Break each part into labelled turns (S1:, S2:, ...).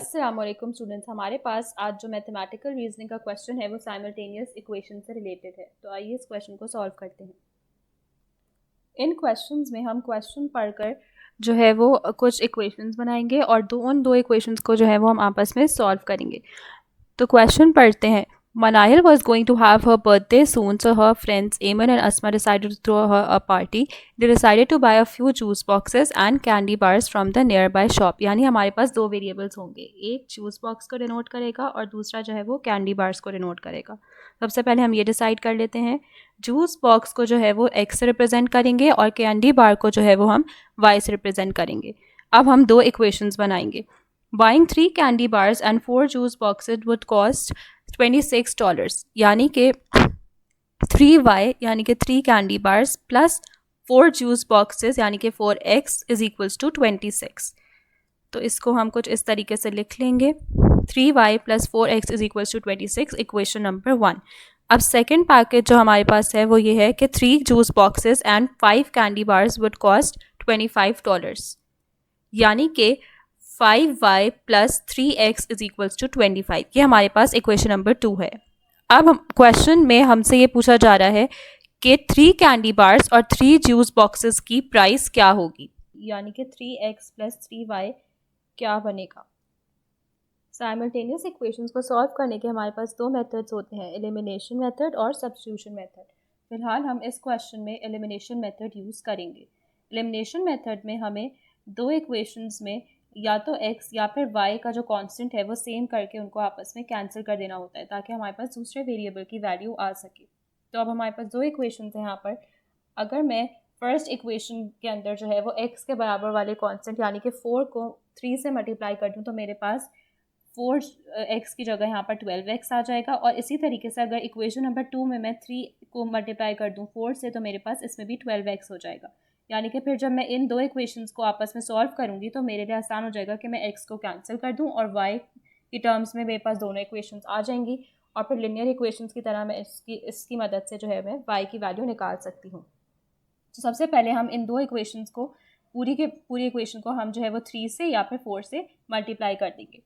S1: अस्सलामुअलैकुम स्टूडेंट्स, हमारे पास आज जो मैथमेटिकल रीजनिंग का क्वेश्चन है वो साइमल्टेनियस इक्वेशन से रिलेटेड है। तो आइए इस क्वेश्चन को सॉल्व करते हैं। इन क्वेश्चंस में हम क्वेश्चन पढ़कर जो है वो कुछ इक्वेशंस बनाएंगे और उन दो इक्वेशंस को जो है वो हम आपस में सॉल्व करेंगे। तो क्वेश्चन पढ़ते हैं। Manahil was going to have her birthday soon, so her friends Eamon and Asma decided to throw her a party. They decided to buy a few juice boxes and candy bars from the nearby shop. यानी हमारे पास दो variables होंगे, एक juice box को denote करेगा और दूसरा जो है वो कैंडी बार्स को डिनोट करेगा। सबसे पहले हम ये डिसाइड कर लेते हैं, जूस बॉक्स को जो है वो एक्स से रिप्रेजेंट करेंगे और कैंडी बार को जो है वो हम वाई से रिप्रेजेंट करेंगे। अब हम दो इक्वेशंस बनाएंगे। Buying 3 candy bars and 4 juice boxes would cost $26, यानी कि 3y यानी कि 3 candy bars plus 4 juice boxes यानी कि 4x इज इक्वल्स टू 26। तो इसको हम कुछ इस तरीके से लिख लेंगे, 3y plus 4x is equals to 26, equation number 1। अब सेकेंड पैकेज जो हमारे पास है वो ये है कि 3 juice boxes and 5 candy bars would cost $25, यानी कि 5y plus 3x is equals to 25। ये हमारे पास इक्वेशन नंबर 2 है। अब हम क्वेश्चन में हमसे ये पूछा जा रहा है कि 3 कैंडी बार्स और 3 जूस बॉक्सेस की प्राइस क्या होगी, यानी कि 3x प्लस 3y क्या बनेगा। साइमल्टेनियस इक्वेशंस को सॉल्व करने के हमारे पास दो मेथड्स होते हैं, एलिमिनेशन मेथड और सब्स्टिट्यूशन मेथड। फिलहाल हम इस क्वेश्चन में एलिमिनेशन मेथड यूज़ करेंगे। एलिमिनेशन मेथड में हमें दो इक्वेशंस में या तो x या फिर y का जो कांस्टेंट है वो सेम करके उनको आपस में कैंसिल कर देना होता है ताकि हमारे पास दूसरे वेरिएबल की वैल्यू आ सके। तो अब हमारे पास दो इक्वेशंस हैं यहाँ पर। अगर मैं फर्स्ट इक्वेशन के अंदर जो है वो x के बराबर वाले कांस्टेंट यानी कि 4 को 3 से मल्टीप्लाई कर दूँ तो मेरे पास 4x की जगह यहाँ पर 12x आ जाएगा। और इसी तरीके से अगर इक्वेशन नंबर 2 में मैं 3 को मल्टीप्लाई कर दूँ 4 से तो मेरे पास इसमें भी 12x हो जाएगा। यानी कि फिर जब मैं इन दो इक्वेशंस को आपस में सॉल्व करूंगी तो मेरे लिए आसान हो जाएगा कि मैं x को कैंसिल कर दूं और y की टर्म्स में मेरे पास दोनों इक्वेशंस आ जाएंगी और फिर लिनियर इक्वेशंस की तरह मैं इसकी मदद से जो है मैं y की वैल्यू निकाल सकती हूँ। तो सबसे पहले हम इन दो इक्वेशंस को पूरी इक्वेशन को हम जो है वो 3 से या फिर 4 से मल्टीप्लाई कर देंगे।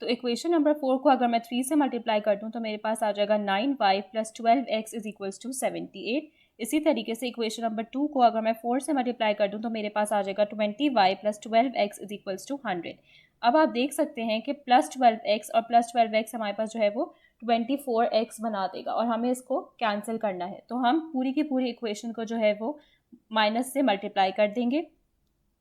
S1: तो इक्वेशन नंबर 4 को अगर मैं 3 से मल्टीप्लाई कर दूँ तो मेरे पास आ जाएगा 9y plus 12x is equals to 78। इसी तरीके से इक्वेशन नंबर 2 को अगर मैं 4 से मल्टीप्लाई कर दूं तो मेरे पास आ जाएगा 20y plus 12x is equals to 100। अब आप देख सकते हैं कि प्लस 12x और प्लस 12x हमारे पास जो है वो 24x बना देगा और हमें इसको कैंसिल करना है। तो हम पूरी की पूरी इक्वेशन को जो है वो माइनस से मल्टीप्लाई कर देंगे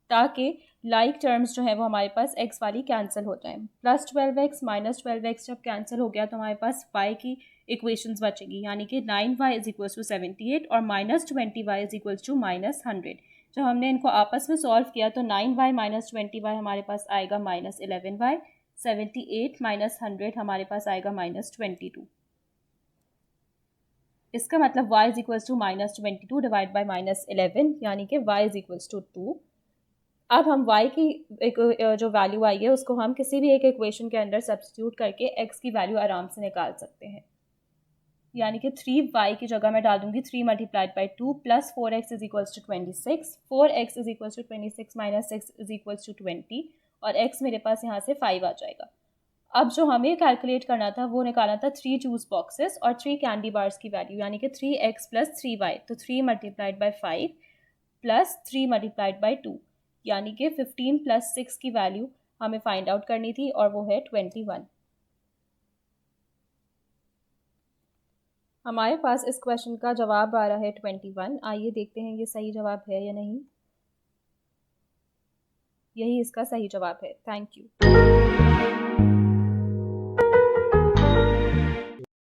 S1: ताकि लाइक टर्म्स जो है वो हमारे पास x वाली कैंसिल हो जाए। प्लस 12x माइनस 12x जब कैंसिल हो गया तो हमारे पास y की इक्वेशंस बचेगी, यानी कि 9y इज इक्वल्स टू 78 और minus 20y is equals to minus 100। जब हमने इनको आपस में सॉल्व किया तो 9y माइनस 20y हमारे पास आएगा माइनस 11y, 78 माइनस 100 हमारे पास आएगा माइनस 22। इसका मतलब y is equals to minus 22 divide by minus 11 यानी कि y इज इक्वल्स टू 2। अब हम y की जो वैल्यू आई है उसको हम किसी भी एक इक्वेशन के अंदर सब्स्टिट्यूट करके x की वैल्यू आराम से निकाल सकते हैं। यानी कि 3y की जगह मैं डाल दूंगी 3 multiplied by 2 plus 4x is equals to 26, 4x is equals to 26 minus 6 is equals to 20 और x मेरे पास यहाँ से 5 आ जाएगा। अब जो हमें कैलकुलेट करना था वो निकालना था 3 जूस बॉक्सेस और 3 कैंडी बार्स की वैल्यू, यानी कि 3x प्लस 3y। तो 3 multiplied by 5 plus 3 multiplied by 2 यानी कि 15 प्लस 6 की वैल्यू हमें फाइंड आउट करनी थी और वो है 21। हमारे पास इस क्वेश्चन का जवाब आ रहा है 21। आइए देखते हैं ये सही जवाब है या नहीं। यही इसका सही जवाब है। Thank you.